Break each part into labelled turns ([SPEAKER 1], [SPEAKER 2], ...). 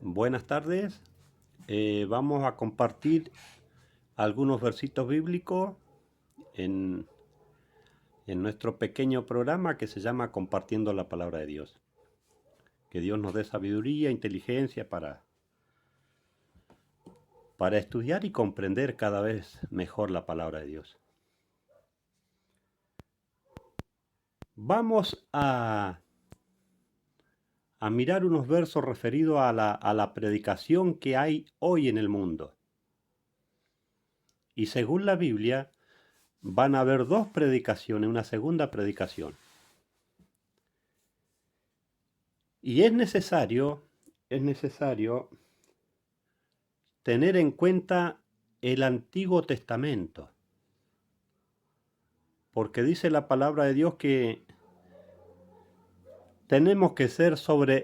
[SPEAKER 1] Buenas tardes. Vamos a compartir algunos versitos bíblicos en, en nuestro pequeño programa que se llama Compartiendo la Palabra de Dios. Que Dios nos dé sabiduría, inteligencia para estudiar y comprender cada vez mejor la Palabra de Dios. Vamos a mirar unos versos referidos a la predicación que hay hoy en el mundo. Y según la Biblia, van a haber dos predicaciones, una segunda predicación. Y es necesario tener en cuenta el Antiguo Testamento, porque dice la palabra de Dios que tenemos que ser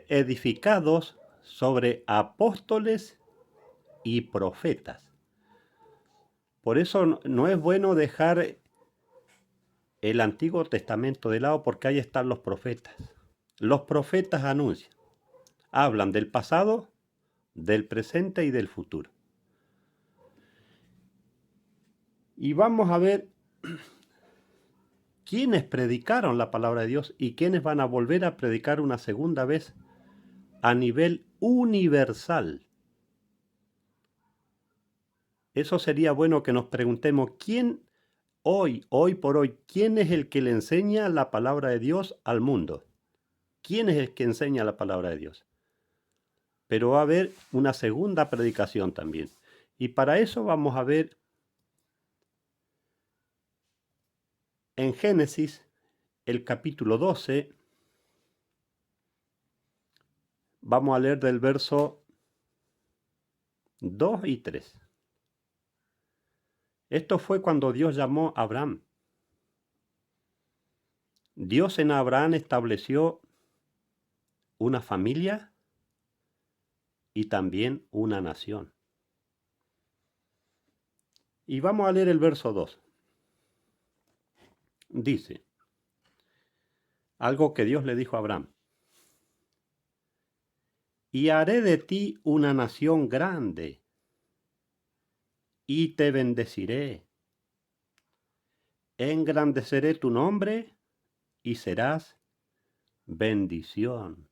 [SPEAKER 1] edificados sobre apóstoles y profetas. Por eso no es bueno dejar el Antiguo Testamento de lado, porque ahí están los profetas. Los profetas anuncian, hablan del pasado, del presente y del futuro. Y vamos a ver quiénes predicaron la palabra de Dios y quiénes van a volver a predicar una segunda vez a nivel universal. Eso sería bueno que nos preguntemos hoy por hoy, quién es el que le enseña la palabra de Dios al mundo. ¿Quién es el que enseña la palabra de Dios? Pero va a haber una segunda predicación también. Y para eso vamos a ver en Génesis el capítulo 12. Vamos a leer del verso 2 y 3. Esto fue cuando Dios llamó a Abraham. Dios en Abraham estableció una familia y también una nación. Y vamos a leer el verso 2. Dice, algo que Dios le dijo a Abraham. Y haré de ti una nación grande, y te bendeciré. Engrandeceré tu nombre, y serás bendición.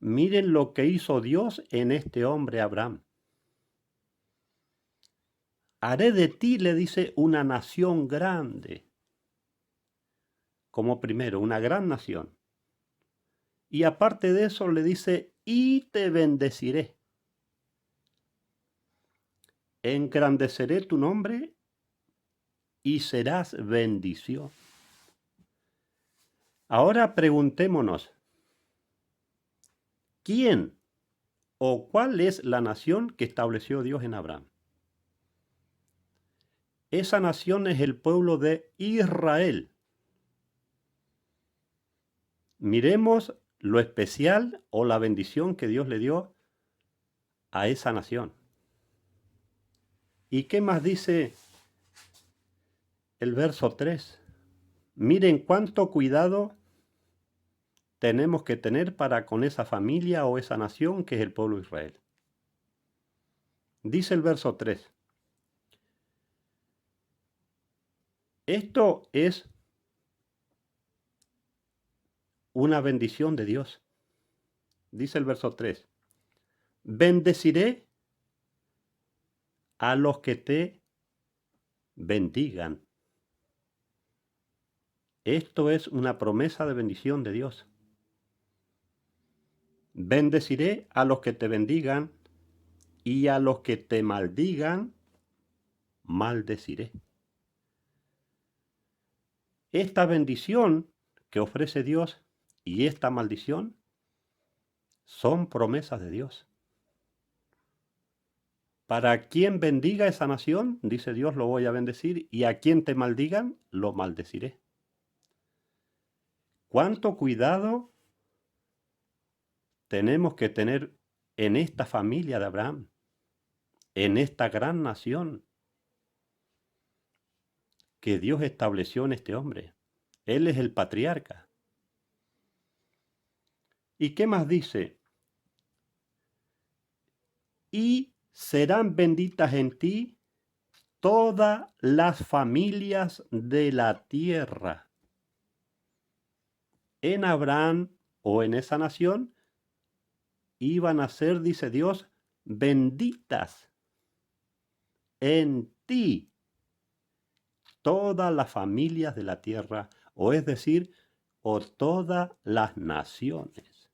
[SPEAKER 1] Miren lo que hizo Dios en este hombre Abraham. Haré de ti, le dice, una nación grande. Como primero, una gran nación. Y aparte de eso le dice, y te bendeciré. Engrandeceré tu nombre y serás bendición. Ahora preguntémonos, ¿quién o cuál es la nación que estableció Dios en Abraham? Esa nación es el pueblo de Israel. Miremos lo especial o la bendición que Dios le dio a esa nación. ¿Y qué más dice el verso 3? Miren cuánto cuidado tenemos que tener para con esa familia o esa nación que es el pueblo de Israel. Dice el verso 3. Esto es una bendición de Dios. Dice el verso 3. Bendeciré a los que te bendigan. Esto es una promesa de bendición de Dios. Bendeciré a los que te bendigan y a los que te maldigan, maldeciré. Esta bendición que ofrece Dios y esta maldición son promesas de Dios. Para quien bendiga esa nación, dice Dios, lo voy a bendecir, y a quien te maldigan, lo maldeciré. ¿Cuánto cuidado tenemos que tener en esta familia de Abraham, en esta gran nación que Dios estableció en este hombre? Él es el patriarca. ¿Y qué más dice? y serán benditas en ti todas las familias de la tierra. En Abraham o en esa nación iban a ser, dice Dios, benditas en ti todas las familias de la tierra, o es decir, o todas las naciones.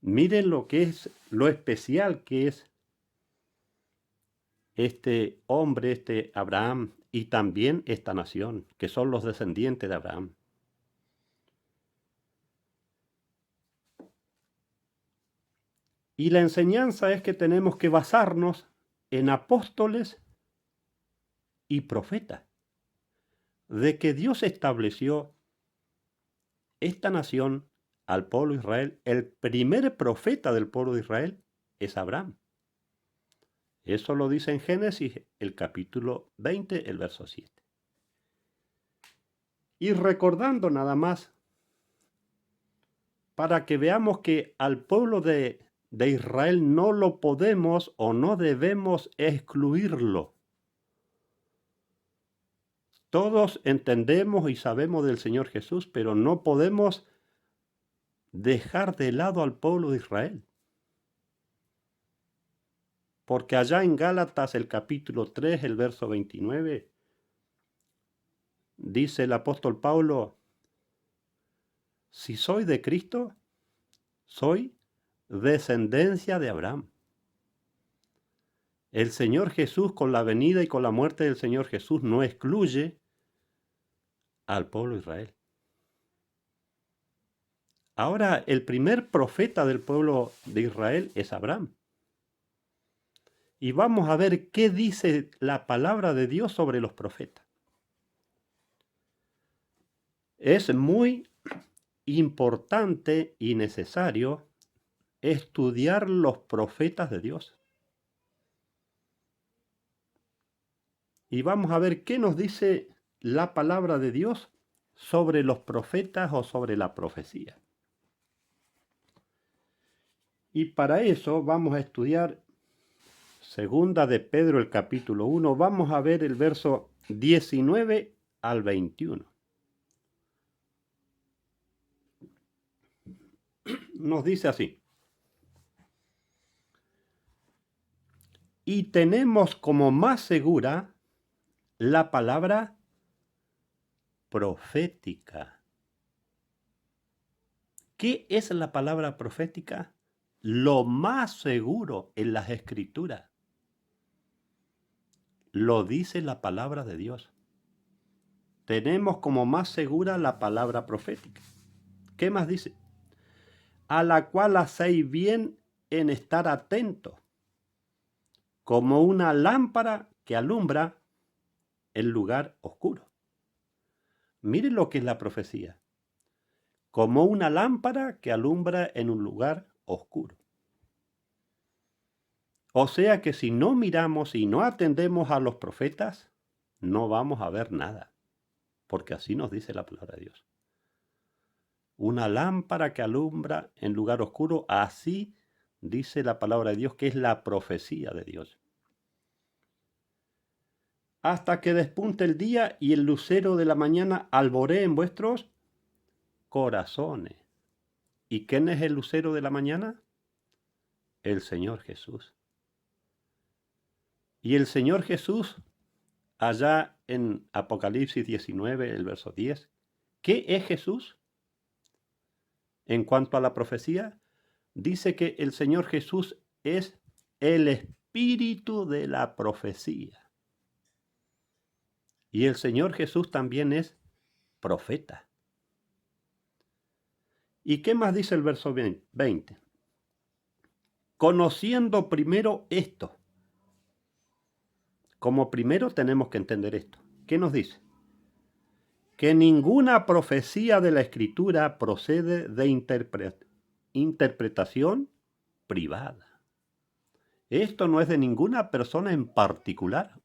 [SPEAKER 1] Miren lo que es, lo especial que es este hombre, este Abraham, y también esta nación, que son los descendientes de Abraham. Y la enseñanza es que tenemos que basarnos en apóstoles y profetas, de que Dios estableció esta nación al pueblo de Israel. El primer profeta del pueblo de Israel es Abraham. Eso lo dice en Génesis, el capítulo 20, el verso 7. Y recordando nada más, para que veamos que al pueblo de Israel no lo podemos o no debemos excluirlo. Todos entendemos y sabemos del Señor Jesús, pero no podemos dejar de lado al pueblo de Israel. Porque allá en Gálatas, el capítulo 3, el verso 29, dice el apóstol Pablo: si soy de Cristo, soy descendencia de Abraham. El Señor Jesús, con la venida y con la muerte del Señor Jesús, no excluye al pueblo de Israel. Ahora, el primer profeta del pueblo de Israel es Abraham. Y vamos a ver qué dice la palabra de Dios sobre los profetas. Es muy importante y necesario estudiar los profetas de Dios. Y vamos a ver qué nos dice la palabra de Dios sobre los profetas o sobre la profecía. Y para eso vamos a estudiar Segunda de Pedro, el capítulo 1. Vamos a ver el verso 19 al 21. Nos dice así: y tenemos como más segura la palabra profética. ¿Qué es la palabra profética? Lo más seguro en las Escrituras. Lo dice la palabra de Dios. Tenemos como más segura la palabra profética. ¿Qué más dice? A la cual hacéis bien en estar atentos, como una lámpara que alumbra el lugar oscuro. Miren lo que es la profecía. Como una lámpara que alumbra en un lugar oscuro. O sea que si no miramos y no atendemos a los profetas, no vamos a ver nada. Porque así nos dice la palabra de Dios. Una lámpara que alumbra en lugar oscuro, así dice la palabra de Dios, que es la profecía de Dios. Hasta que despunte el día y el lucero de la mañana alboree en vuestros corazones. ¿Y quién es el lucero de la mañana? El Señor Jesús. Y el Señor Jesús, allá en Apocalipsis 19, el verso 10, ¿qué es Jesús? En cuanto a la profecía, dice que el Señor Jesús es el espíritu de la profecía. Y el Señor Jesús también es profeta. ¿Y qué más dice el verso 20? Conociendo primero esto. Como primero tenemos que entender esto. ¿Qué nos dice? Que ninguna profecía de la Escritura procede de interpretación privada. Esto no es de ninguna persona en particular.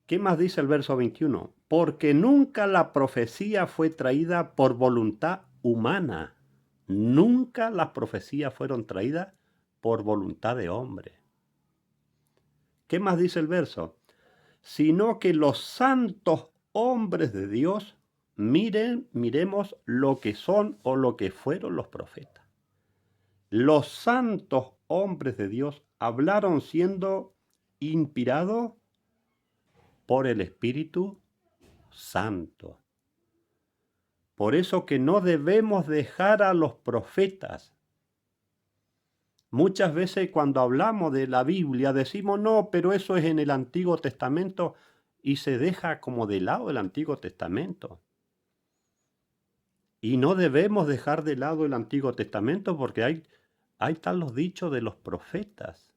[SPEAKER 1] ¿Qué más dice el verso 21? Porque nunca la profecía fue traída por voluntad humana, Nunca las profecías fueron traídas por voluntad de hombre. ¿Qué más dice el verso? Sino que los santos hombres de Dios miremos lo que son o lo que fueron los profetas. Los santos hombres de Dios hablaron siendo inspirados por el Espíritu Santo. Por eso que no debemos dejar a los profetas. Muchas veces cuando hablamos de la Biblia decimos, no, pero eso es en el Antiguo Testamento, y se deja como de lado el Antiguo Testamento. Y no debemos dejar de lado el Antiguo Testamento porque ahí están los dichos de los profetas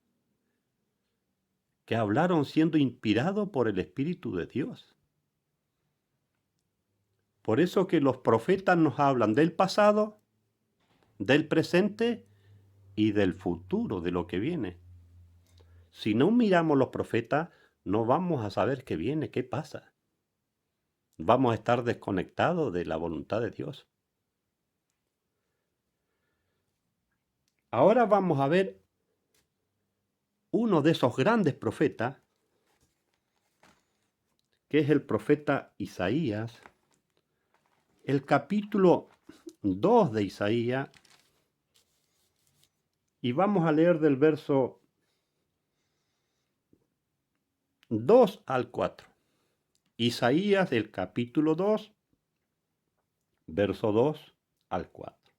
[SPEAKER 1] que hablaron siendo inspirados por el Espíritu de Dios. Por eso que los profetas nos hablan del pasado, del presente y del futuro, de lo que viene. Si no miramos los profetas, no vamos a saber qué viene, qué pasa. Vamos a estar desconectados de la voluntad de Dios. Ahora vamos a ver uno de esos grandes profetas, que es el profeta Isaías, el capítulo 2 de Isaías, y vamos a leer del verso 2 al 4. Isaías, el capítulo 2, verso 2 al 4.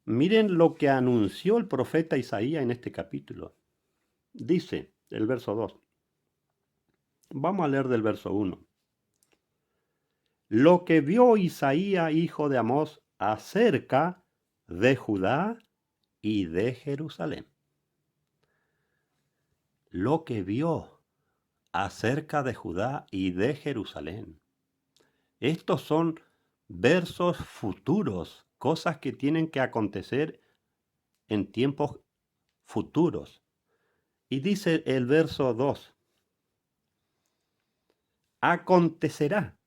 [SPEAKER 1] Miren lo que anunció el profeta Isaías en este capítulo. Dice el verso 2. Vamos a leer del verso 1. Lo que vio Isaías, hijo de Amós, acerca de Judá y de Jerusalén. Lo que vio acerca de Judá y de Jerusalén. Estos son versos futuros, cosas que tienen que acontecer en tiempos futuros. Y dice el verso 2, acontecerá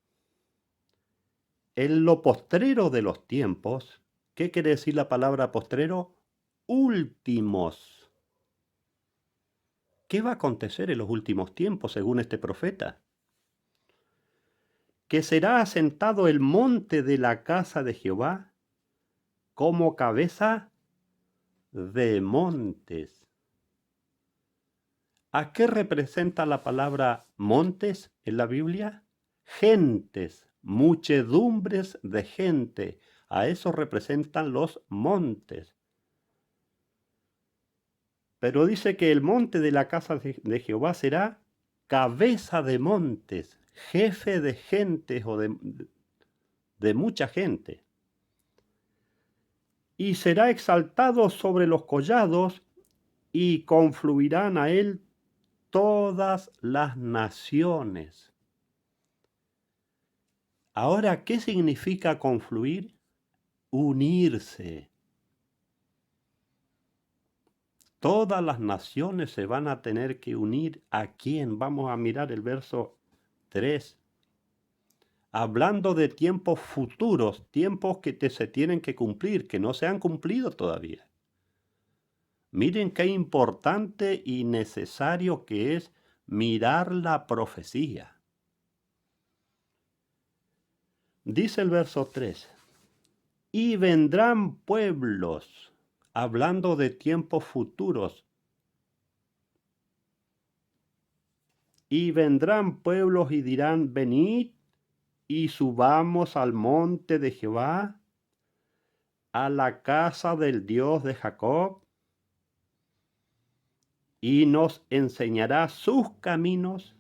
[SPEAKER 1] en lo postrero de los tiempos. ¿Qué quiere decir la palabra postrero? Últimos. ¿Qué va a acontecer en los últimos tiempos según este profeta? Que será asentado el monte de la casa de Jehová como cabeza de montes. ¿A qué representa la palabra montes en la Biblia? Gentes, muchedumbres de gente. A eso representan los montes. Pero dice que el monte de la casa de Jehová será cabeza de montes, jefe de gentes o de mucha gente. Y será exaltado sobre los collados y confluirán a él todas las naciones. Ahora, ¿qué significa confluir? Unirse. Todas las naciones se van a tener que unir. ¿A quién? Vamos a mirar el verso 3. Hablando de tiempos futuros, tiempos que se tienen que cumplir, que no se han cumplido todavía. Miren qué importante y necesario que es mirar la profecía. Dice el verso 3, y vendrán pueblos, hablando de tiempos futuros, y vendrán pueblos y dirán, venid y subamos al monte de Jehová, a la casa del Dios de Jacob, y nos enseñará sus caminos,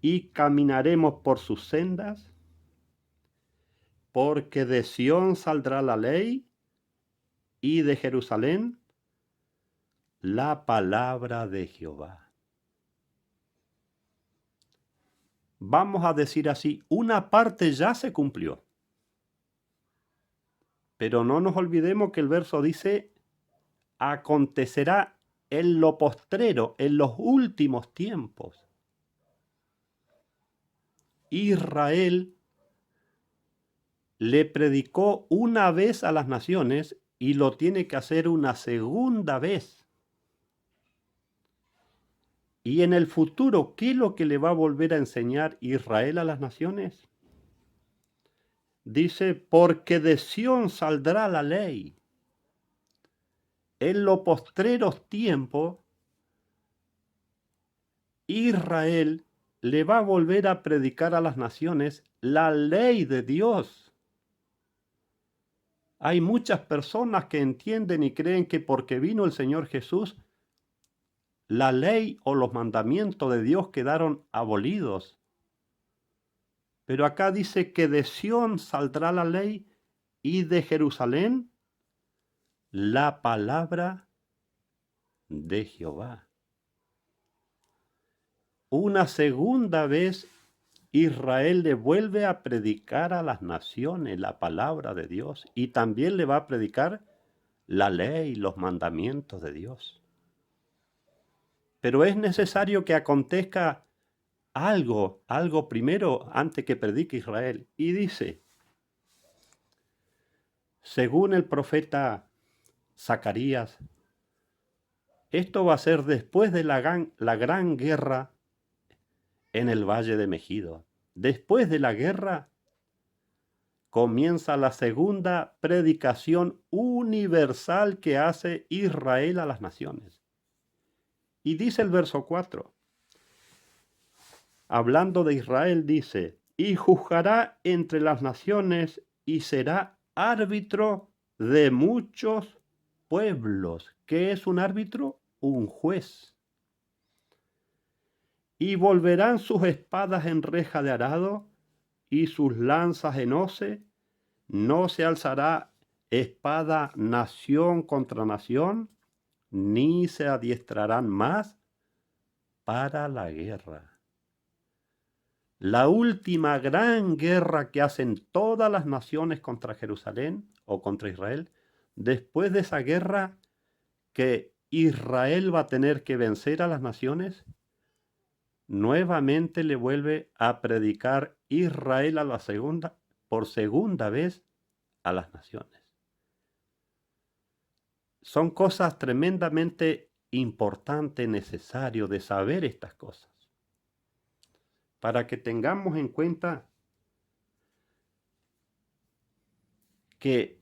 [SPEAKER 1] y caminaremos por sus sendas, porque de Sión saldrá la ley, y de Jerusalén la palabra de Jehová. Vamos a decir así, una parte ya se cumplió. Pero no nos olvidemos que el verso dice, acontecerá en lo postrero, en los últimos tiempos. Israel, le predicó una vez a las naciones y lo tiene que hacer una segunda vez. Y en el futuro, ¿qué es lo que le va a volver a enseñar Israel a las naciones? Dice, porque de Sión saldrá la ley. En los postreros tiempos, Israel le va a volver a predicar a las naciones la ley de Dios. Hay muchas personas que entienden y creen que porque vino el Señor Jesús, la ley o los mandamientos de Dios quedaron abolidos. Pero acá dice que de Sión saldrá la ley y de Jerusalén la palabra de Jehová. Una segunda vez Israel le vuelve a predicar a las naciones la palabra de Dios y también le va a predicar la ley, los mandamientos de Dios. Pero es necesario que acontezca algo primero antes que predique Israel. Y dice, según el profeta Zacarías, esto va a ser después de la gran guerra en el Valle de Megido. Después de la guerra comienza la segunda predicación universal que hace Israel a las naciones. Y dice el verso 4, hablando de Israel, dice, y juzgará entre las naciones y será árbitro de muchos pueblos. ¿Qué es un árbitro? Un juez. Y volverán sus espadas en reja de arado y sus lanzas en hoce. No se alzará espada nación contra nación, ni se adiestrarán más para la guerra. La última gran guerra que hacen todas las naciones contra Jerusalén o contra Israel, después de esa guerra que Israel va a tener que vencer a las naciones, nuevamente le vuelve a predicar Israel por segunda vez a las naciones. Son cosas tremendamente importantes, necesarias de saber estas cosas, para que tengamos en cuenta que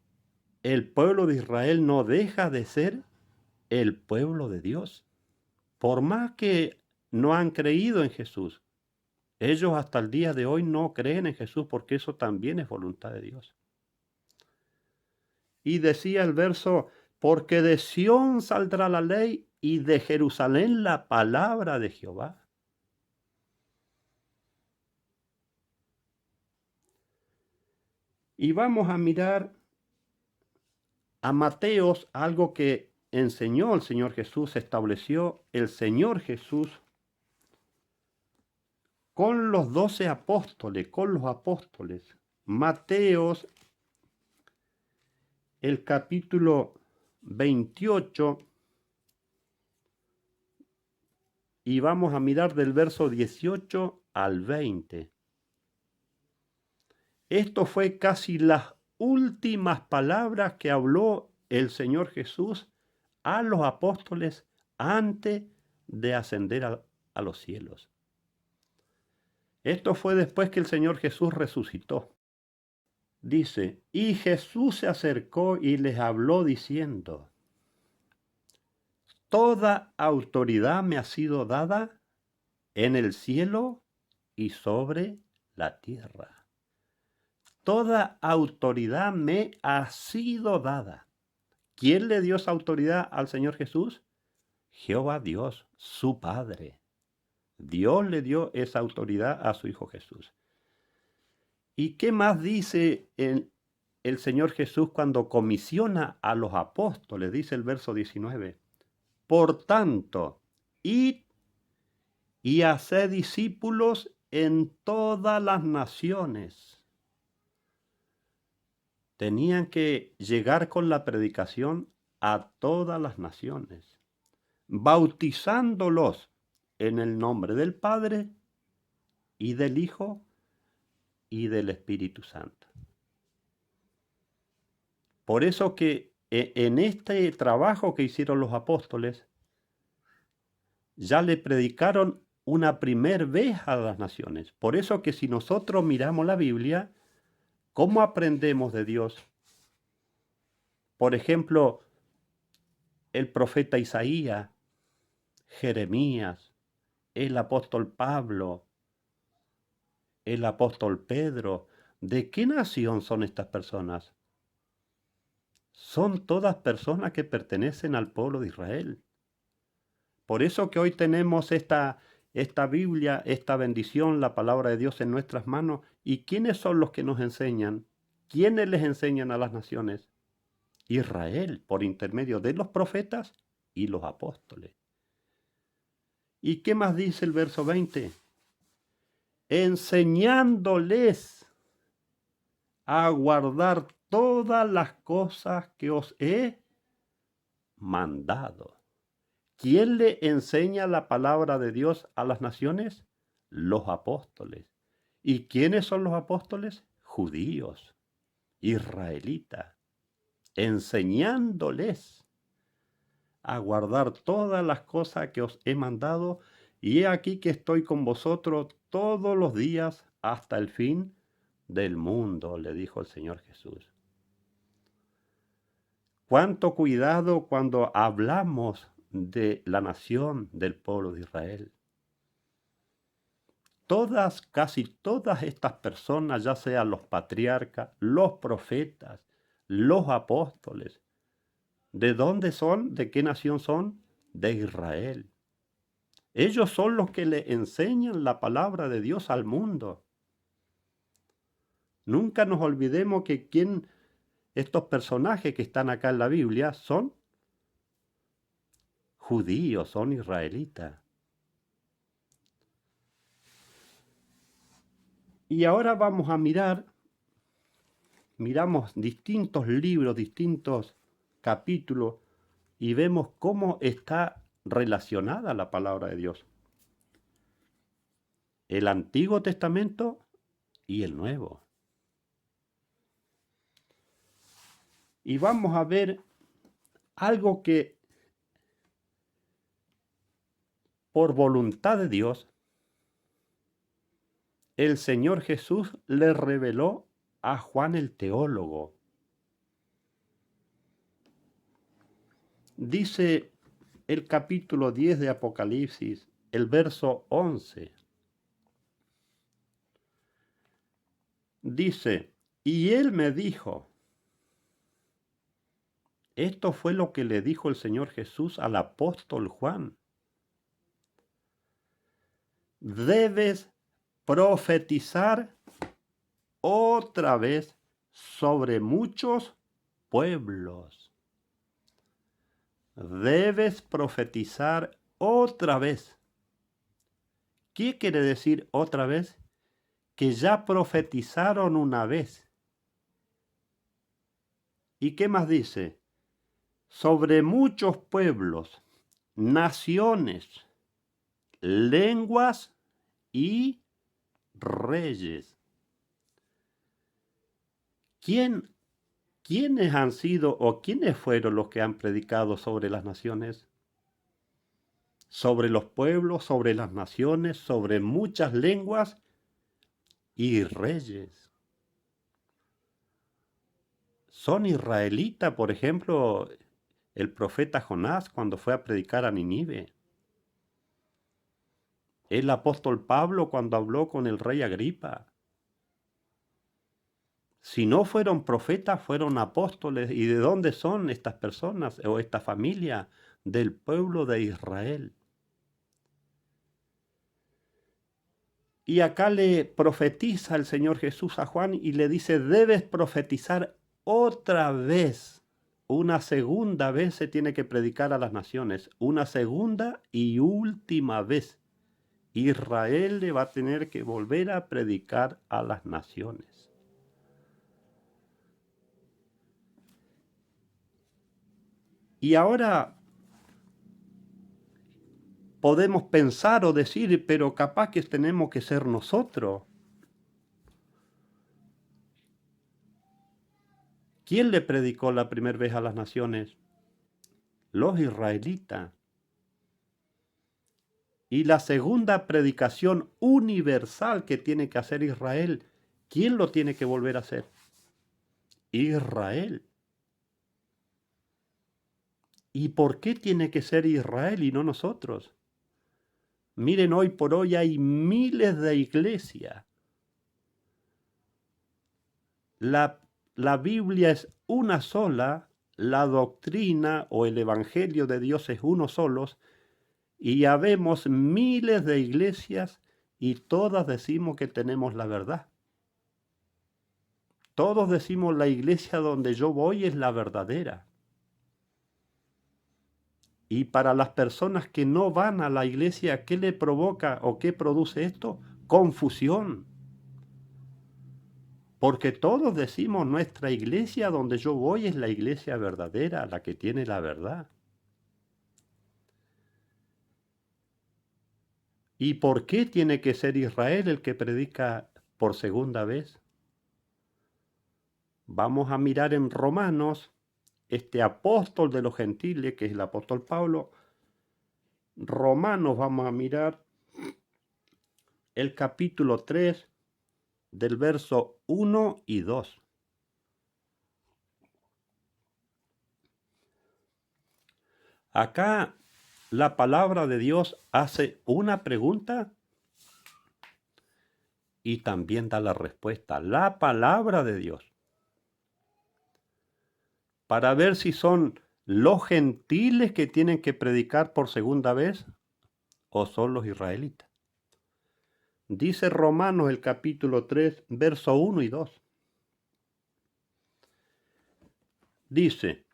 [SPEAKER 1] el pueblo de Israel no deja de ser el pueblo de Dios. Por más que no han creído en Jesús, ellos hasta el día de hoy no creen en Jesús porque eso también es voluntad de Dios. Y decía el verso, porque de Sión saldrá la ley y de Jerusalén la palabra de Jehová. Y vamos a mirar a Mateos, algo que enseñó el Señor Jesús, estableció el Señor Jesús con los 12 apóstoles, con los apóstoles. Mateos, el capítulo 28, y vamos a mirar del verso 18 al 20. Esto fue casi las últimas palabras que habló el Señor Jesús a los apóstoles antes de ascender a los cielos. Esto fue después que el Señor Jesús resucitó. Dice, y Jesús se acercó y les habló diciendo, toda autoridad me ha sido dada en el cielo y sobre la tierra. Toda autoridad me ha sido dada. ¿Quién le dio esa autoridad al Señor Jesús? Jehová Dios, su Padre. Dios le dio esa autoridad a su Hijo Jesús. ¿Y qué más dice el Señor Jesús cuando comisiona a los apóstoles? Dice el verso 19. Por tanto, id y haced discípulos en todas las naciones. Tenían que llegar con la predicación a todas las naciones, bautizándolos en el nombre del Padre y del Hijo y del Espíritu Santo. Por eso que en este trabajo que hicieron los apóstoles, ya le predicaron una primer vez a las naciones. Por eso que si nosotros miramos la Biblia, ¿cómo aprendemos de Dios? Por ejemplo, el profeta Isaías, Jeremías, el apóstol Pablo, el apóstol Pedro. ¿De qué nación son estas personas? Son todas personas que pertenecen al pueblo de Israel. Por eso que hoy tenemos esta Biblia, esta bendición, la palabra de Dios en nuestras manos. ¿Y quiénes son los que nos enseñan? ¿Quiénes les enseñan a las naciones? Israel, por intermedio de los profetas y los apóstoles. ¿Y qué más dice el verso 20? Enseñándoles a guardar todas las cosas que os he mandado. ¿Quién le enseña la palabra de Dios a las naciones? Los apóstoles. ¿Y quiénes son los apóstoles? Judíos, israelitas, enseñándoles a guardar todas las cosas que os he mandado, y he aquí que estoy con vosotros todos los días hasta el fin del mundo, le dijo el Señor Jesús. Cuánto cuidado cuando hablamos de la nación del pueblo de Israel. Casi todas estas personas, ya sean los patriarcas, los profetas, los apóstoles, ¿de dónde son? ¿De qué nación son? De Israel. Ellos son los que le enseñan la palabra de Dios al mundo. Nunca nos olvidemos que estos personajes que están acá en la Biblia son judíos, son israelitas. Y ahora vamos a miramos distintos libros, distintos capítulos, y vemos cómo está relacionada la palabra de Dios. El Antiguo Testamento y el Nuevo. Y vamos a ver algo que por voluntad de Dios, el Señor Jesús le reveló a Juan el teólogo. Dice el capítulo 10 de Apocalipsis, el verso 11. Dice, y él me dijo, esto fue lo que le dijo el Señor Jesús al apóstol Juan. Debes profetizar otra vez sobre muchos pueblos. Debes profetizar otra vez. ¿Qué quiere decir otra vez? Que ya profetizaron una vez. ¿Y qué más dice? Sobre muchos pueblos, naciones, lenguas y reyes. ¿Quiénes han sido o quiénes fueron los que han predicado sobre las naciones? Sobre los pueblos, sobre las naciones, sobre muchas lenguas y reyes. Son israelitas, por ejemplo, el profeta Jonás cuando fue a predicar a Nínive. El apóstol Pablo cuando habló con el rey Agripa. Si no fueron profetas, fueron apóstoles. ¿Y de dónde son estas personas o esta familia? Del pueblo de Israel. Y acá le profetiza el Señor Jesús a Juan y le dice, debes profetizar otra vez. Una segunda vez se tiene que predicar a las naciones. Una segunda y última vez. Israel le va a tener que volver a predicar a las naciones. Y ahora podemos pensar o decir, pero capaz que tenemos que ser nosotros. ¿Quién le predicó la primera vez a las naciones? Los israelitas. Y la segunda predicación universal que tiene que hacer Israel, ¿quién lo tiene que volver a hacer? Israel. ¿Y por qué tiene que ser Israel y no nosotros? Miren, hoy por hoy hay miles de iglesias. La Biblia es una sola, la doctrina o el Evangelio de Dios es uno solo, y ya vemos miles de iglesias y todas decimos que tenemos la verdad. Todos decimos la iglesia donde yo voy es la verdadera. Y para las personas que no van a la iglesia, ¿qué le provoca o qué produce esto? Confusión. Porque todos decimos nuestra iglesia donde yo voy es la iglesia verdadera, la que tiene la verdad. ¿Y por qué tiene que ser Israel el que predica por segunda vez? Vamos a mirar en Romanos, este apóstol de los gentiles, que es el apóstol Pablo. Romanos, vamos a mirar el capítulo 3 del verso 1 y 2. Acá la palabra de Dios hace una pregunta y también da la respuesta. La palabra de Dios. Para ver si son los gentiles que tienen que predicar por segunda vez o son los israelitas. Dice Romanos el capítulo 3, verso 1 y 2. Dice,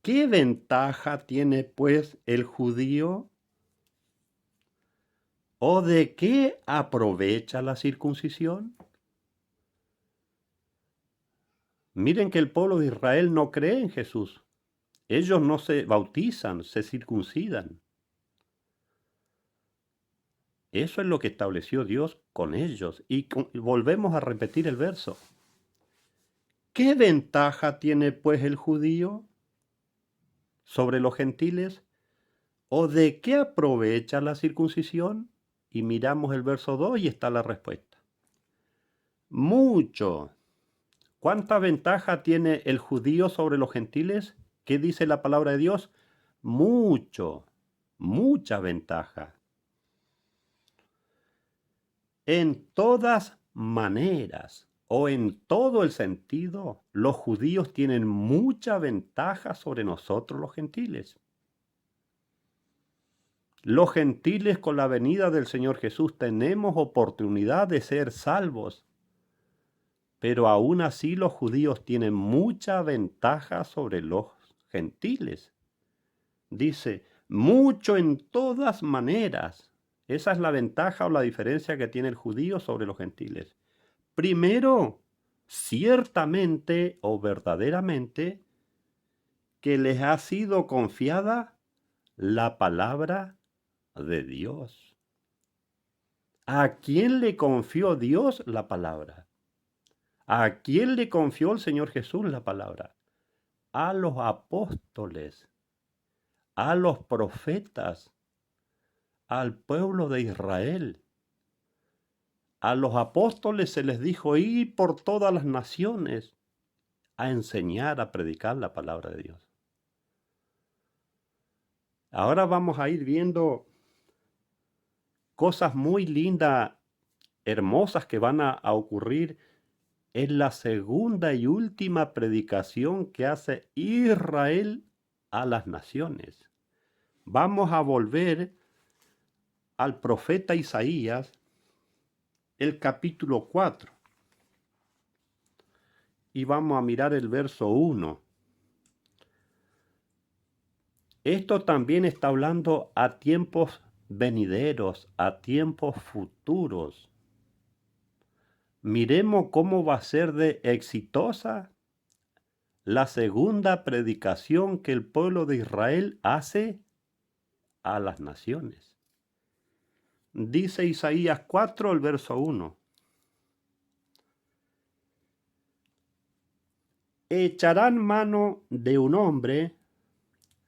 [SPEAKER 1] ¿qué ventaja tiene pues el judío? ¿O de qué aprovecha la circuncisión? Miren que el pueblo de Israel no cree en Jesús. Ellos no se bautizan, se circuncidan. Eso es lo que estableció Dios con ellos. Y volvemos a repetir el verso. ¿Qué ventaja tiene pues el judío sobre los gentiles? ¿O de qué aprovecha la circuncisión? Y miramos el verso 2 y está la respuesta. Mucho. ¿Cuánta ventaja tiene el judío sobre los gentiles? ¿Qué dice la palabra de Dios? Mucho, mucha ventaja. En todas maneras o en todo el sentido, los judíos tienen mucha ventaja sobre nosotros los gentiles. Los gentiles con la venida del Señor Jesús tenemos oportunidad de ser salvos, pero aún así los judíos tienen mucha ventaja sobre los gentiles. Dice, mucho en todas maneras. Esa es la ventaja o la diferencia que tiene el judío sobre los gentiles. Primero, ciertamente o verdaderamente, que les ha sido confiada la palabra de Dios. ¿A quién le confió Dios la palabra? ¿A quién le confió el Señor Jesús la palabra? A los apóstoles, a los profetas, al pueblo de Israel. A los apóstoles se les dijo ir por todas las naciones a enseñar, a predicar la palabra de Dios. Ahora vamos a ir viendo cosas muy lindas, hermosas que van a ocurrir en la segunda y última predicación que hace Israel a las naciones. Vamos a volver al profeta Isaías, el capítulo 4. Y vamos a mirar el verso 1. Esto también está hablando a tiempos venideros, a tiempos futuros. Miremos cómo va a ser de exitosa la segunda predicación que el pueblo de Israel hace a las naciones. Dice Isaías 4, el verso 1. echarán mano de un hombre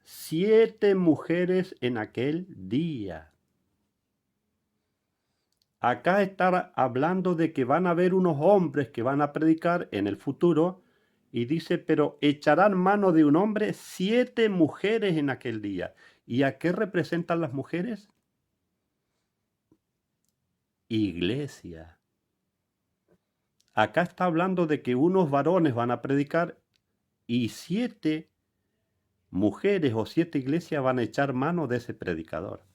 [SPEAKER 1] 7 mujeres en aquel día. Acá está hablando de que van a haber unos hombres que van a predicar en el futuro, y dice, pero echarán mano de un hombre 7 mujeres en aquel día. ¿Y a qué representan las mujeres? Iglesia. Acá está hablando de que unos varones van a predicar y 7 mujeres o 7 iglesias van a echar mano de ese predicador.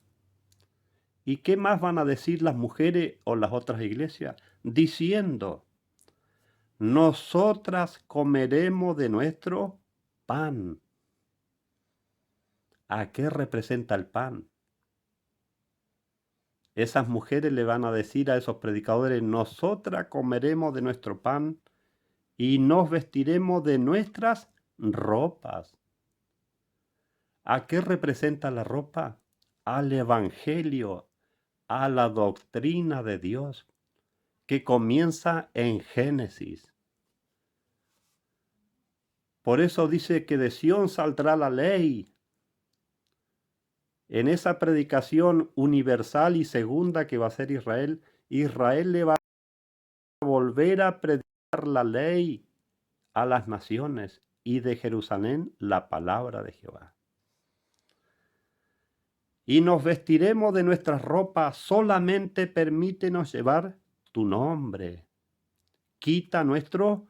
[SPEAKER 1] ¿Y qué más van a decir las mujeres o las otras iglesias? Diciendo, nosotras comeremos de nuestro pan. ¿A qué representa el pan? Esas mujeres le van a decir a esos predicadores, nosotras comeremos de nuestro pan y nos vestiremos de nuestras ropas. ¿A qué representa la ropa? Al Evangelio, a la doctrina de Dios, que comienza en Génesis. Por eso dice que de Sión saldrá la ley. En esa predicación universal y segunda que va a ser Israel, Israel le va a volver a predicar la ley a las naciones y de Jerusalén la palabra de Jehová. Y nos vestiremos de nuestras ropas, solamente permítenos llevar tu nombre. Quita nuestro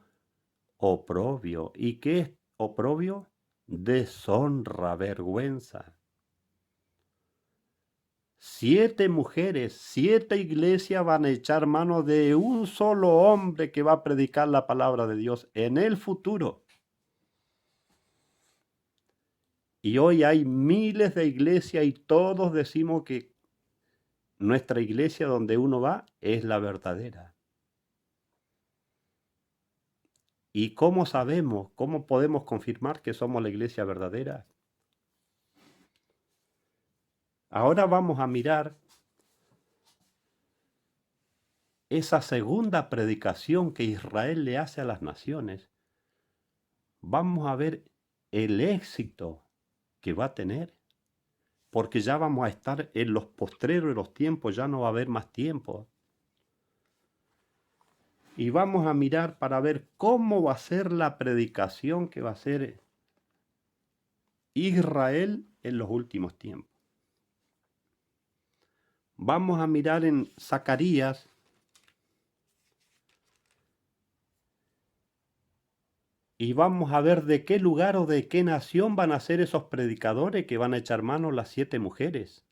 [SPEAKER 1] oprobio. ¿Y qué es oprobio? Deshonra, vergüenza. 7 mujeres, 7 iglesias van a echar mano de un solo hombre que va a predicar la palabra de Dios en el futuro. Y hoy hay miles de iglesias y todos decimos que nuestra iglesia donde uno va es la verdadera. ¿Y cómo sabemos, cómo podemos confirmar que somos la iglesia verdadera? Ahora vamos a mirar esa segunda predicación que Israel le hace a las naciones. Vamos a ver el éxito que va a tener, porque ya vamos a estar en los postreros de los tiempos, ya no va a haber más tiempo. Y vamos a mirar para ver cómo va a ser la predicación que va a hacer Israel en los últimos tiempos. Vamos a mirar en Zacarías, y vamos a ver de qué lugar o de qué nación van a ser esos predicadores que van a echar mano las 7 mujeres.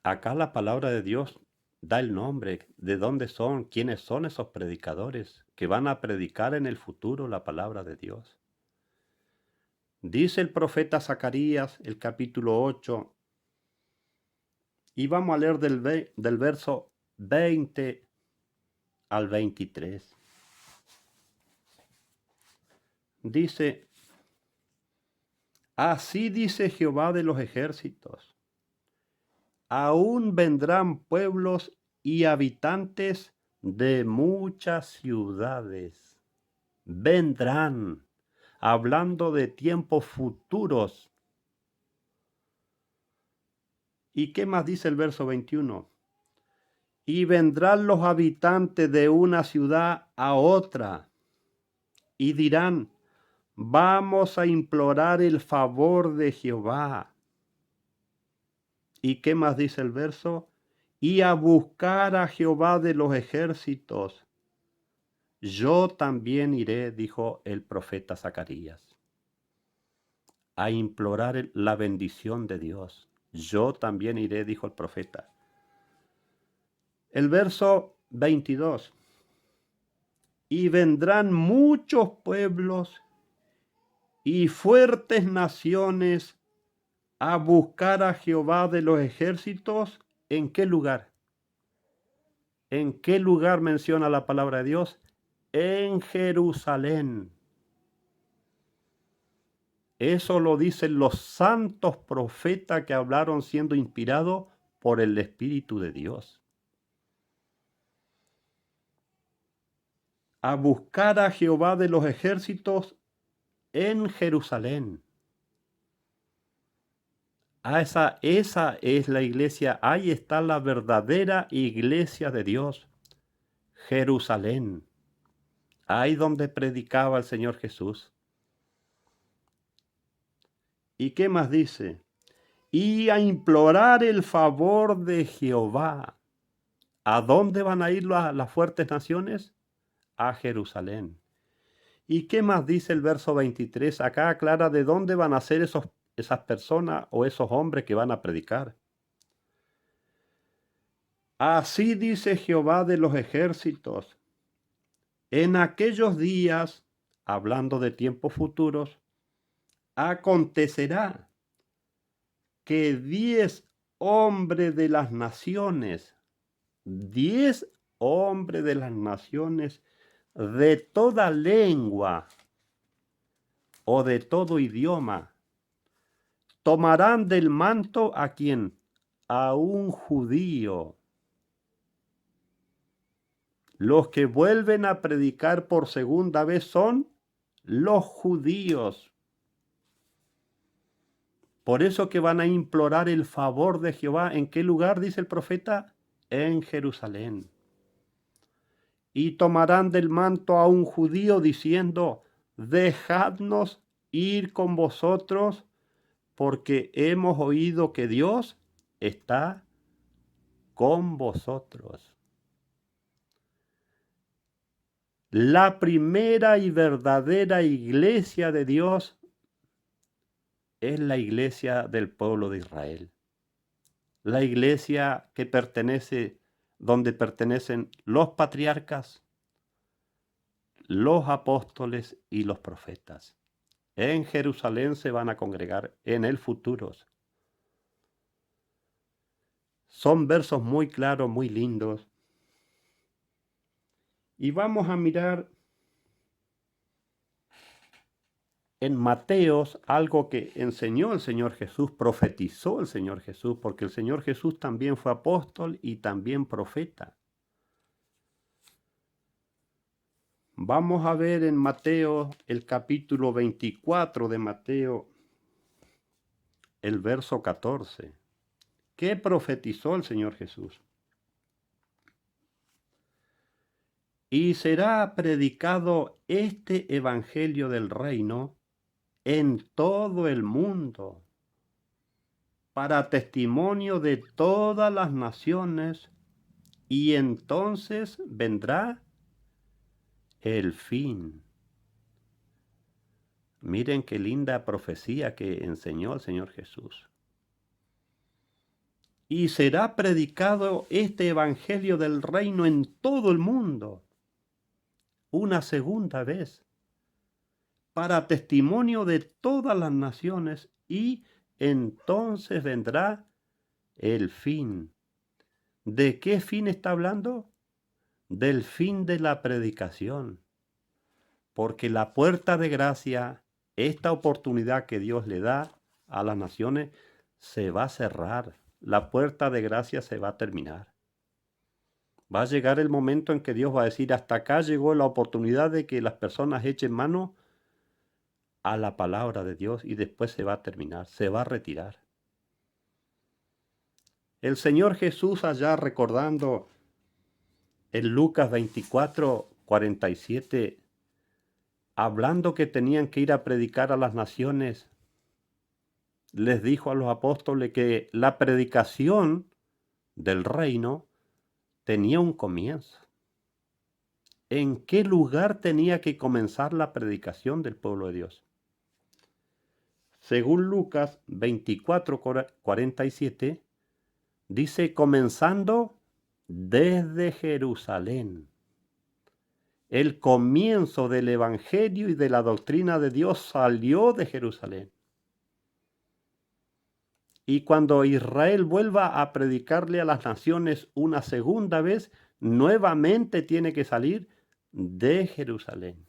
[SPEAKER 1] Acá la palabra de Dios da el nombre, de dónde son, quiénes son esos predicadores que van a predicar en el futuro la palabra de Dios. Dice el profeta Zacarías, el capítulo 8, y vamos a leer del verso 20 al 23. Dice, así dice Jehová de los ejércitos, aún vendrán pueblos y habitantes de muchas ciudades. Vendrán, hablando de tiempos futuros. ¿Y qué más dice el verso 21? Y vendrán los habitantes de una ciudad a otra y dirán, vamos a implorar el favor de Jehová. ¿Y qué más dice el verso? Y a buscar a Jehová de los ejércitos. Yo también iré, dijo el profeta Zacarías, a implorar la bendición de Dios. Yo también iré, dijo el profeta. El verso 22. Y vendrán muchos pueblos y fuertes naciones a buscar a Jehová de los ejércitos. ¿En qué lugar? ¿En qué lugar menciona la palabra de Dios? En Jerusalén. Eso lo dicen los santos profetas que hablaron siendo inspirados por el Espíritu de Dios. a buscar a Jehová de los ejércitos en Jerusalén. Esa es la iglesia, ahí está la verdadera iglesia de Dios, Jerusalén. Ahí donde predicaba el Señor Jesús. ¿Y qué más dice? Y a implorar el favor de Jehová. ¿A dónde van a ir las fuertes naciones? A Jerusalén. ¿Y qué más dice el verso 23? Acá aclara de dónde van a ser esas personas o esos hombres que van a predicar. Así dice Jehová de los ejércitos. En aquellos días, hablando de tiempos futuros, acontecerá que 10 hombres de las naciones, 10 hombres de las naciones de toda lengua o de todo idioma, tomarán del manto ¿a quién? A un judío. Los que vuelven a predicar por segunda vez son los judíos. Por eso que van a implorar el favor de Jehová. ¿En qué lugar, dice el profeta? En Jerusalén. Y tomarán del manto a un judío diciendo, dejadnos ir con vosotros, porque hemos oído que Dios está con vosotros. La primera y verdadera iglesia de Dios es la iglesia del pueblo de Israel. La iglesia que donde pertenecen los patriarcas, los apóstoles y los profetas. En Jerusalén se van a congregar en el futuro. Son versos muy claros, muy lindos. Y vamos a mirar en Mateos algo que enseñó el Señor Jesús, profetizó el Señor Jesús, porque el Señor Jesús también fue apóstol y también profeta. Vamos a ver en Mateo, el capítulo 24 de Mateo, el verso 14. ¿Qué profetizó el Señor Jesús? Y será predicado este evangelio del reino en todo el mundo, para testimonio de todas las naciones, y entonces vendrá el fin. Miren qué linda profecía que enseñó el Señor Jesús. Y será predicado este evangelio del reino en todo el mundo, una segunda vez, para testimonio de todas las naciones, y entonces vendrá el fin. ¿De qué fin está hablando? Del fin de la predicación. Porque la puerta de gracia, esta oportunidad que Dios le da a las naciones, se va a cerrar. La puerta de gracia se va a terminar. Va a llegar el momento en que Dios va a decir, hasta acá llegó la oportunidad de que las personas echen mano a la palabra de Dios, y después se va a terminar, se va a retirar. El Señor Jesús, allá recordando en Lucas 24, 47, hablando que tenían que ir a predicar a las naciones, les dijo a los apóstoles que la predicación del reino tenía un comienzo. ¿En qué lugar tenía que comenzar la predicación del pueblo de Dios? Según Lucas 24, 47, dice, comenzando desde Jerusalén. El comienzo del evangelio y de la doctrina de Dios salió de Jerusalén. Y cuando Israel vuelva a predicarle a las naciones una segunda vez, nuevamente tiene que salir de Jerusalén.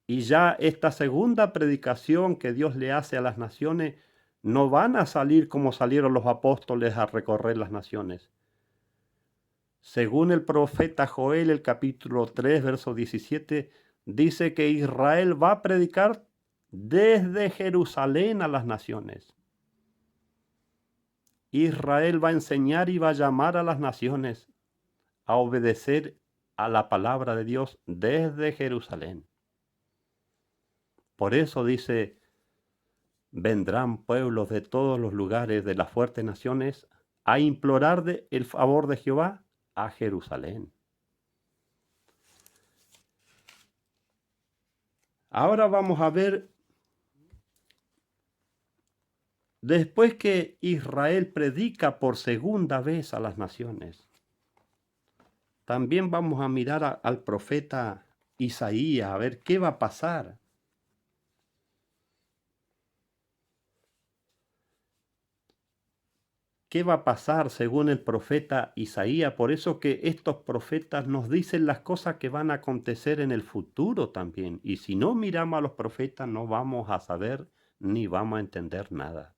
[SPEAKER 1] Y ya esta segunda predicación que Dios le hace a las naciones, no van a salir como salieron los apóstoles a recorrer las naciones, Según el profeta Joel, el capítulo 3, verso 17, dice que Israel va a predicar desde Jerusalén a las naciones. Israel va a enseñar y va a llamar a las naciones a obedecer a la palabra de Dios desde Jerusalén. Por eso dice, vendrán pueblos de todos los lugares de las fuertes naciones a implorar el favor de Jehová a Jerusalén. Ahora vamos a ver, después que Israel predica por segunda vez a las naciones, también vamos a mirar al profeta Isaías, a ver qué va a pasar. ¿Qué va a pasar según el profeta Isaías? Por eso que estos profetas nos dicen las cosas que van a acontecer en el futuro también. Y si no miramos a los profetas no vamos a saber ni vamos a entender nada.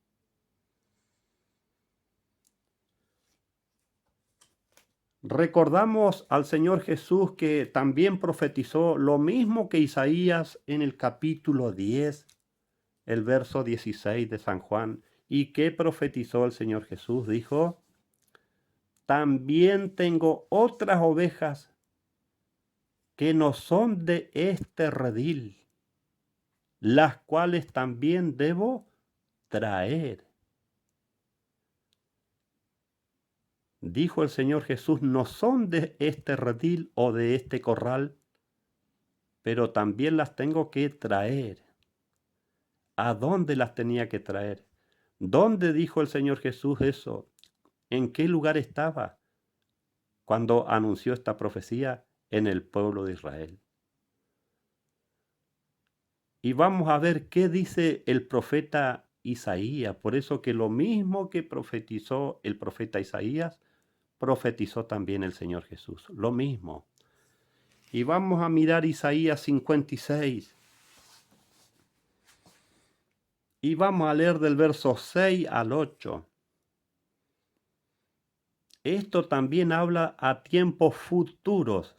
[SPEAKER 1] Recordamos al Señor Jesús que también profetizó lo mismo que Isaías en el capítulo 10, el verso 16 de San Juan. ¿Y qué profetizó el Señor Jesús? Dijo, también tengo otras ovejas que no son de este redil, las cuales también debo traer. Dijo el Señor Jesús, no son de este redil o de este corral, pero también las tengo que traer. ¿A dónde las tenía que traer? ¿Dónde dijo el Señor Jesús eso? ¿En qué lugar estaba cuando anunció esta profecía? En el pueblo de Israel. Y vamos a ver qué dice el profeta Isaías. Por eso que lo mismo que profetizó el profeta Isaías, profetizó también el Señor Jesús. Lo mismo. Y vamos a mirar Isaías 56. Y vamos a leer del verso 6 al 8. Esto también habla a tiempos futuros.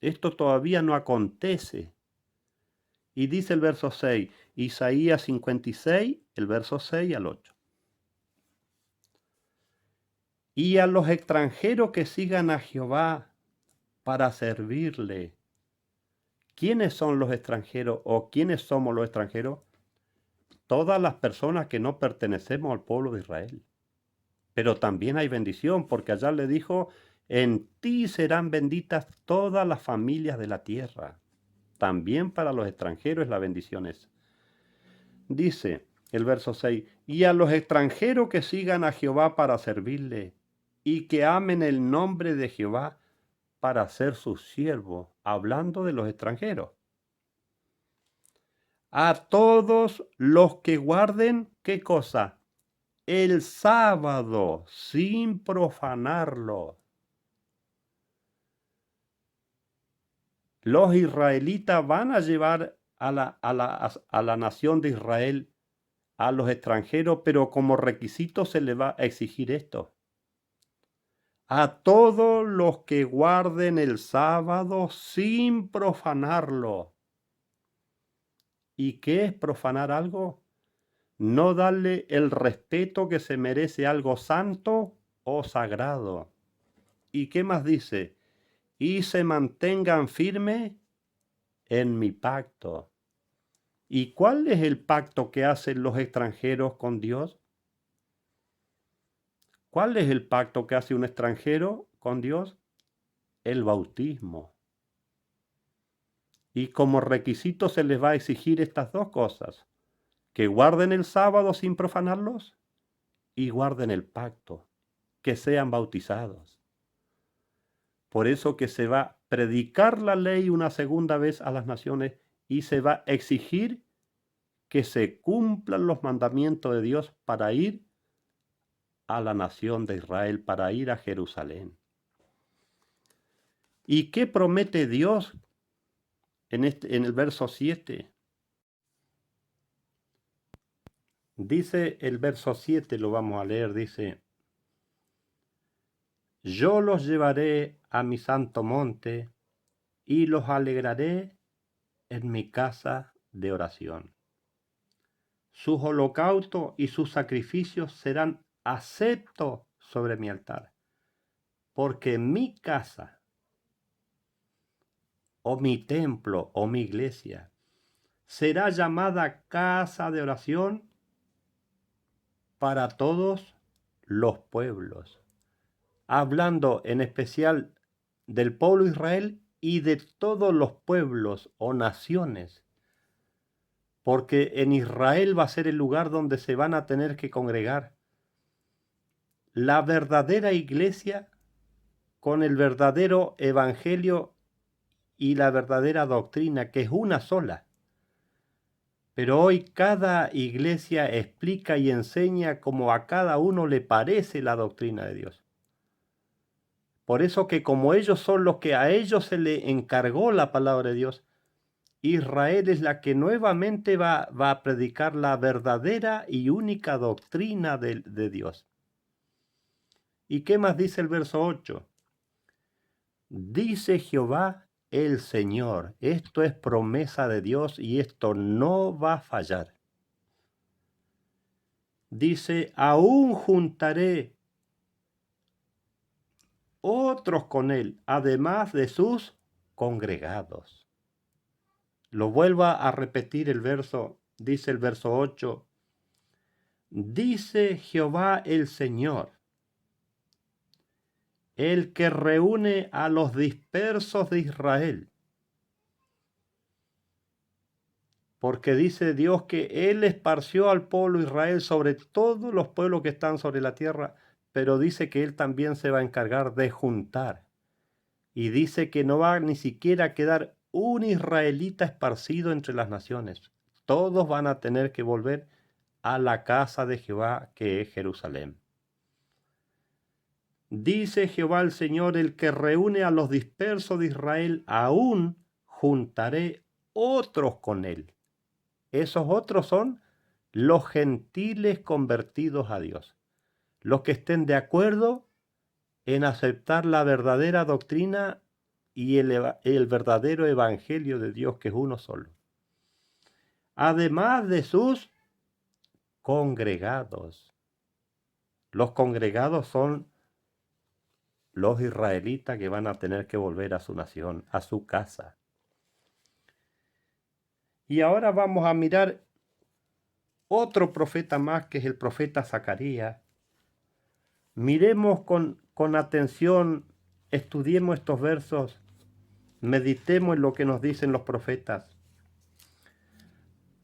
[SPEAKER 1] Esto todavía no acontece. Y dice el verso 6, Isaías 56, el verso 6 al 8. Y a los extranjeros que sigan a Jehová para servirle. ¿Quiénes son los extranjeros o quiénes somos los extranjeros? Todas las personas que no pertenecemos al pueblo de Israel. Pero también hay bendición, porque allá le dijo, en ti serán benditas todas las familias de la tierra. También para los extranjeros la bendición es. Dice el verso 6, y a los extranjeros que sigan a Jehová para servirle, y que amen el nombre de Jehová para ser sus siervos, hablando de los extranjeros. A todos los que guarden, ¿qué cosa? El sábado, sin profanarlo. Los israelitas van a llevar a la nación de Israel, a los extranjeros, pero como requisito se le va a exigir esto. A todos los que guarden el sábado sin profanarlo. ¿Y qué es profanar algo? No darle el respeto que se merece algo santo o sagrado. ¿Y qué más dice? Y se mantengan firmes en mi pacto. ¿Y cuál es el pacto que hacen los extranjeros con Dios? ¿Cuál es el pacto que hace un extranjero con Dios? El bautismo. Y como requisito se les va a exigir estas dos cosas. Que guarden el sábado sin profanarlos y guarden el pacto. Que sean bautizados. Por eso que se va a predicar la ley una segunda vez a las naciones y se va a exigir que se cumplan los mandamientos de Dios para ir a la nación de Israel, para ir a Jerusalén. ¿Y qué promete Dios en el verso 7? Dice el verso 7, lo vamos a leer, dice, Yo los llevaré a mi santo monte y los alegraré en mi casa de oración. Sus holocaustos y sus sacrificios serán aceptos sobre mi altar, porque mi casa, o mi templo, o mi iglesia, será llamada casa de oración para todos los pueblos, hablando en especial del pueblo de Israel y de todos los pueblos o naciones, porque en Israel va a ser el lugar donde se van a tener que congregar. La verdadera iglesia con el verdadero evangelio y la verdadera doctrina, que es una sola. Pero hoy cada iglesia explica y enseña como a cada uno le parece la doctrina de Dios. Por eso que como ellos son los que a ellos se le encargó la palabra de Dios, Israel es la que nuevamente va a predicar la verdadera y única doctrina de Dios. ¿Y qué más dice el verso 8? Dice Jehová el Señor. Esto es promesa de Dios y esto no va a fallar. Dice, aún juntaré otros con él, además de sus congregados. Lo vuelvo a repetir el verso, dice el verso 8. Dice Jehová el Señor, el que reúne a los dispersos de Israel. Porque dice Dios que Él esparció al pueblo de Israel sobre todos los pueblos que están sobre la tierra, pero dice que Él también se va a encargar de juntar. Y dice que no va ni siquiera a quedar un israelita esparcido entre las naciones. Todos van a tener que volver a la casa de Jehová, que es Jerusalén. Dice Jehová el Señor, el que reúne a los dispersos de Israel, aún juntaré otros con él. Esos otros son los gentiles convertidos a Dios, los que estén de acuerdo en aceptar la verdadera doctrina y el verdadero evangelio de Dios, que es uno solo. Además de sus congregados. Los congregados son los israelitas que van a tener que volver a su nación, a su casa. Y ahora vamos a mirar otro profeta más, que es el profeta Zacarías. Miremos con atención, estudiemos estos versos, meditemos en lo que nos dicen los profetas.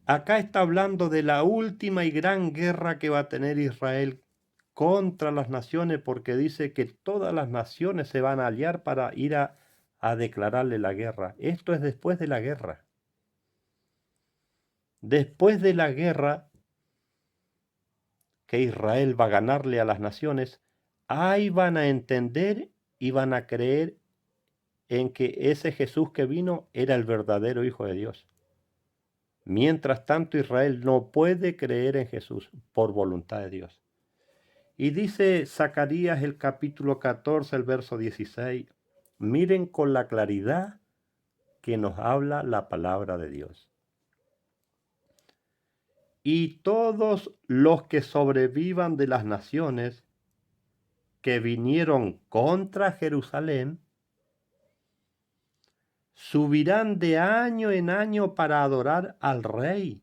[SPEAKER 1] Acá está hablando de la última y gran guerra que va a tener Israel contra las naciones, porque dice que todas las naciones se van a aliar para ir a declararle la guerra. Esto es después de la guerra. Después de la guerra que Israel va a ganarle a las naciones, ahí van a entender y van a creer en que ese Jesús que vino era el verdadero Hijo de Dios. Mientras tanto, Israel no puede creer en Jesús por voluntad de Dios. Y dice Zacarías el capítulo 14, el verso 16, miren con la claridad que nos habla la palabra de Dios. Y todos los que sobrevivan de las naciones que vinieron contra Jerusalén, subirán de año en año para adorar al Rey,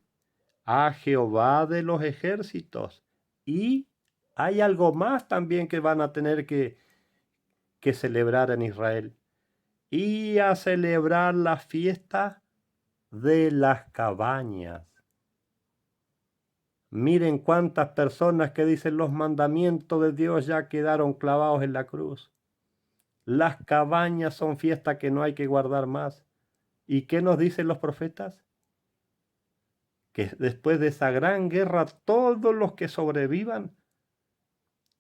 [SPEAKER 1] a Jehová de los ejércitos. Y hay algo más también que van a tener que celebrar en Israel. Y a celebrar la fiesta de las cabañas. Miren cuántas personas que dicen los mandamientos de Dios ya quedaron clavados en la cruz. Las cabañas son fiestas que no hay que guardar más. ¿Y qué nos dicen los profetas? Que después de esa gran guerra, todos los que sobrevivan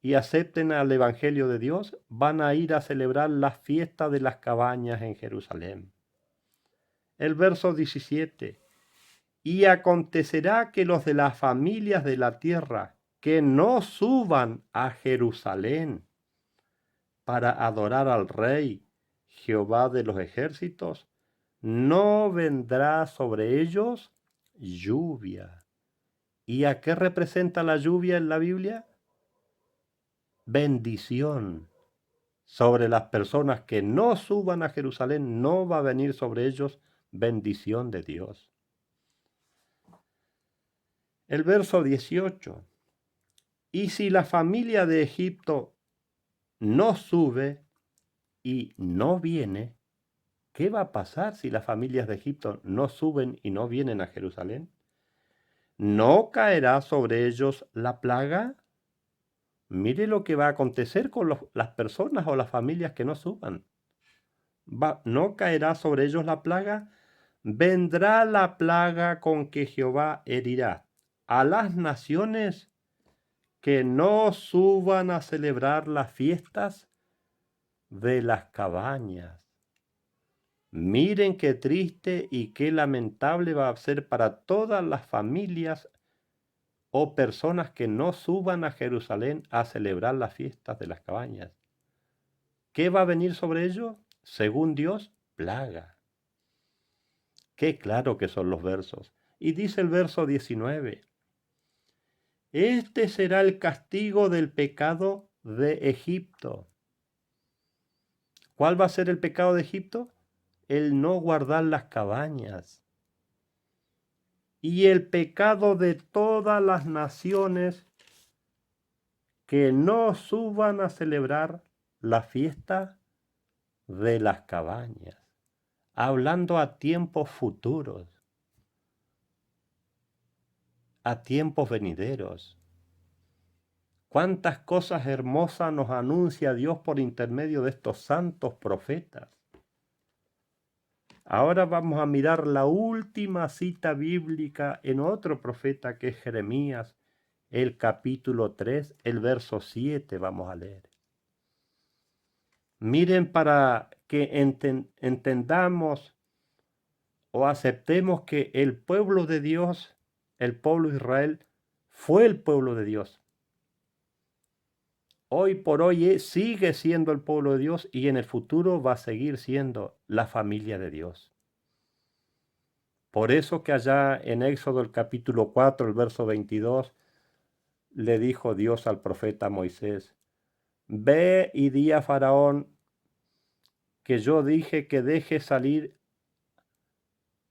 [SPEAKER 1] y acepten al Evangelio de Dios van a ir a celebrar la fiesta de las cabañas en Jerusalén. El verso 17. Y acontecerá que los de las familias de la tierra que no suban a Jerusalén para adorar al Rey, Jehová de los ejércitos, no vendrá sobre ellos lluvia. ¿Y a qué representa la lluvia en la Biblia? Bendición. Sobre las personas que no suban a Jerusalén, no va a venir sobre ellos bendición de Dios. El verso 18. Y si la familia de Egipto no sube y no viene, ¿qué va a pasar si las familias de Egipto no suben y no vienen a Jerusalén? ¿No caerá sobre ellos la plaga? Mire lo que va a acontecer con las personas o las familias que no suban. ¿No caerá sobre ellos la plaga? Vendrá la plaga con que Jehová herirá a las naciones que no suban a celebrar las fiestas de las cabañas. Miren qué triste y qué lamentable va a ser para todas las familias o personas que no suban a Jerusalén a celebrar las fiestas de las cabañas. ¿Qué va a venir sobre ellos? Según Dios, plaga. Qué claro que son los versos. Y dice el verso 19, este será el castigo del pecado de Egipto. ¿Cuál va a ser el pecado de Egipto? El no guardar las cabañas. Y el pecado de todas las naciones que no suban a celebrar la fiesta de las cabañas. Hablando a tiempos futuros, a tiempos venideros. Cuántas cosas hermosas nos anuncia Dios por intermedio de estos santos profetas. Ahora vamos a mirar la última cita bíblica en otro profeta que es Jeremías, el capítulo 3, el verso 7 vamos a leer. Miren para que entendamos o aceptemos que el pueblo de Dios, el pueblo de Israel, fue el pueblo de Dios. Hoy por hoy sigue siendo el pueblo de Dios y en el futuro va a seguir siendo la familia de Dios. Por eso que allá en Éxodo el capítulo 4, el verso 22, le dijo Dios al profeta Moisés, ve y di a Faraón que yo dije que deje salir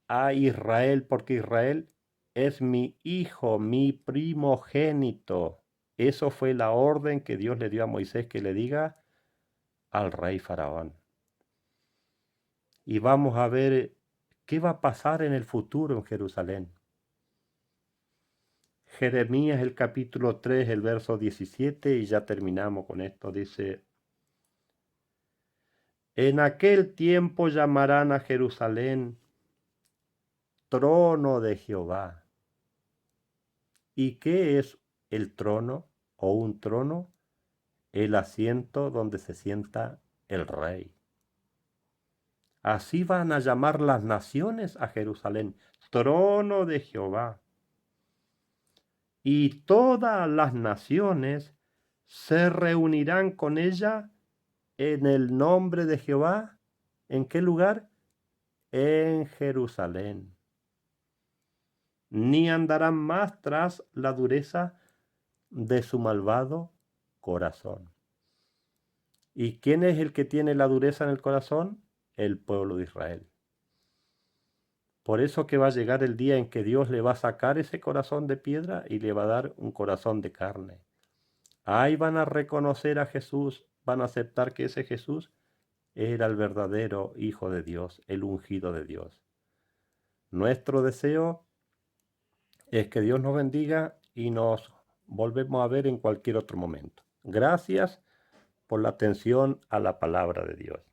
[SPEAKER 1] a Israel, porque Israel es mi hijo, mi primogénito. Eso fue la orden que Dios le dio a Moisés que le diga al rey Faraón. Y vamos a ver qué va a pasar en el futuro en Jerusalén. Jeremías el capítulo 3, el verso 17, y ya terminamos con esto, dice, en aquel tiempo llamarán a Jerusalén trono de Jehová. ¿Y qué es el trono o un trono? El asiento donde se sienta el rey. Así van a llamar las naciones a Jerusalén, trono de Jehová. Y todas las naciones se reunirán con ella en el nombre de Jehová. ¿En qué lugar? En Jerusalén. Ni andarán más tras la dureza de su malvado corazón. ¿Y quién es el que tiene la dureza en el corazón? El pueblo de Israel. Por eso que va a llegar el día en que Dios le va a sacar ese corazón de piedra y le va a dar un corazón de carne. Ahí van a reconocer a Jesús, van a aceptar que ese Jesús era el verdadero Hijo de Dios, el ungido de Dios. Nuestro deseo es que Dios nos bendiga y nos volvemos a ver en cualquier otro momento. Gracias por la atención a la palabra de Dios.